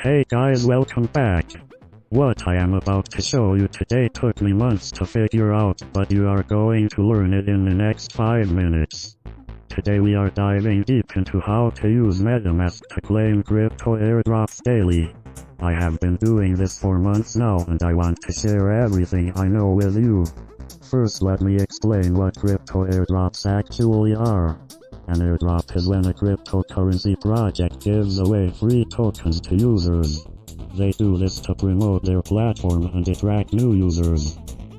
Hey guys, welcome back. What I am about to show you today took me months to figure out, but you are going to learn it in the next 5 minutes. Today we are diving deep into how to use MetaMask to claim crypto airdrops daily. I have been doing this for months now and I want to share everything I know with you. First, let me explain what crypto airdrops actually are. An airdrop is when a cryptocurrency project gives away free tokens to users. They do this to promote their platform and attract new users.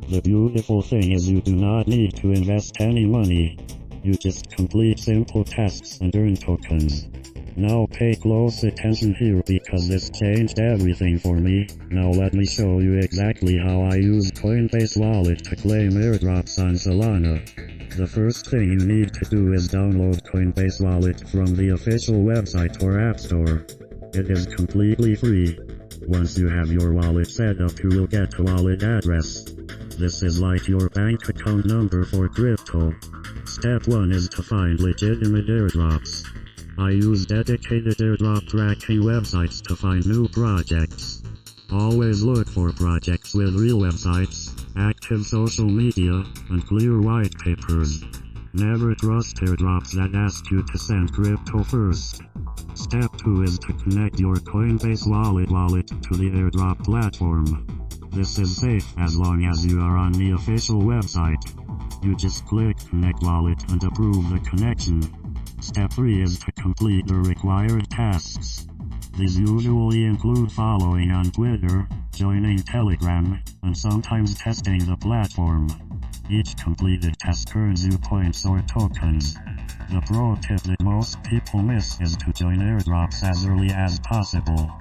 The beautiful thing is you do not need to invest any money. You just complete simple tasks and earn tokens. Now pay close attention here because this changed everything for me. Now let me show you exactly how I use Coinbase wallet to claim airdrops on Solana. The first thing you need to do is download Coinbase wallet from the official website or app store. It is completely free. Once you have your wallet set up, you will get a wallet address. This is like your bank account number for crypto. Step 1 is to find legitimate airdrops. I use dedicated airdrop tracking websites to find new projects. Always look for projects with real websites, active social media, and clear white papers. Never trust airdrops that ask you to send crypto first. Step 2 is to connect your Coinbase wallet to the airdrop platform. This is safe as long as you are on the official website. You just click Connect Wallet and approve the connection. Step 3 is to complete the required tasks. These usually include following on Twitter, joining Telegram, and sometimes testing the platform. Each completed task earns you points or tokens. The pro tip that most people miss is to join airdrops as early as possible.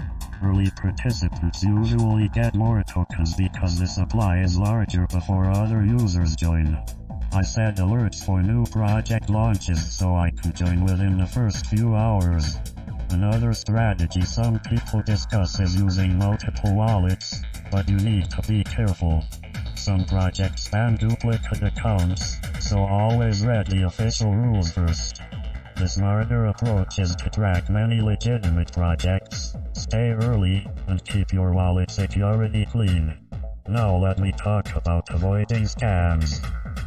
Early participants usually get more tokens because the supply is larger before other users join. I set alerts for new project launches so I can join within the first few hours. Another strategy some people discuss is using multiple wallets, but you need to be careful. Some projects ban duplicate accounts, so always read the official rules first. The smarter approach is to track many legitimate projects, stay early, and keep your wallet security clean. Now let me talk about avoiding scams.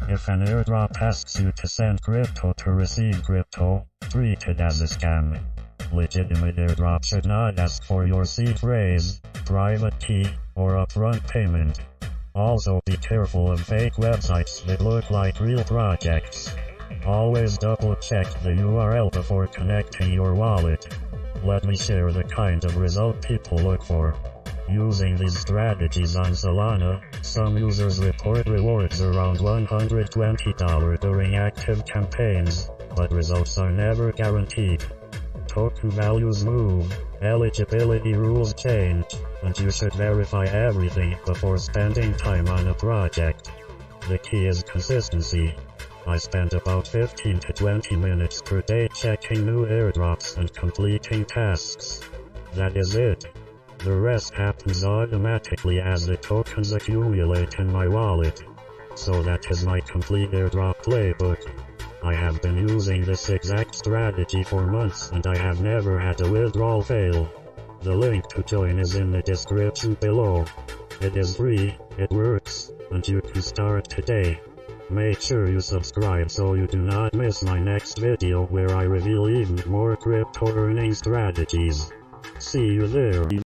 If an airdrop asks you to send crypto to receive crypto, treat it as a scam. Legitimate airdrop should not ask for your seed phrase, private key, or upfront payment. Also be careful of fake websites that look like real projects. Always double check the URL before connecting your wallet. Let me share the kind of result people look for. Using these strategies on Solana, some users report rewards around $120 during active campaigns, but results are never guaranteed. Token values move, eligibility rules change, and you should verify everything before spending time on a project. The key is consistency. I spend about 15 to 20 minutes per day checking new airdrops and completing tasks. That is it. The rest happens automatically as the tokens accumulate in my wallet. So that is my complete airdrop playbook. I have been using this exact strategy for months and I have never had a withdrawal fail. The link to join is in the description below. It is free, it works, and you can start today. Make sure you subscribe so you do not miss my next video where I reveal even more crypto earning strategies. See you there.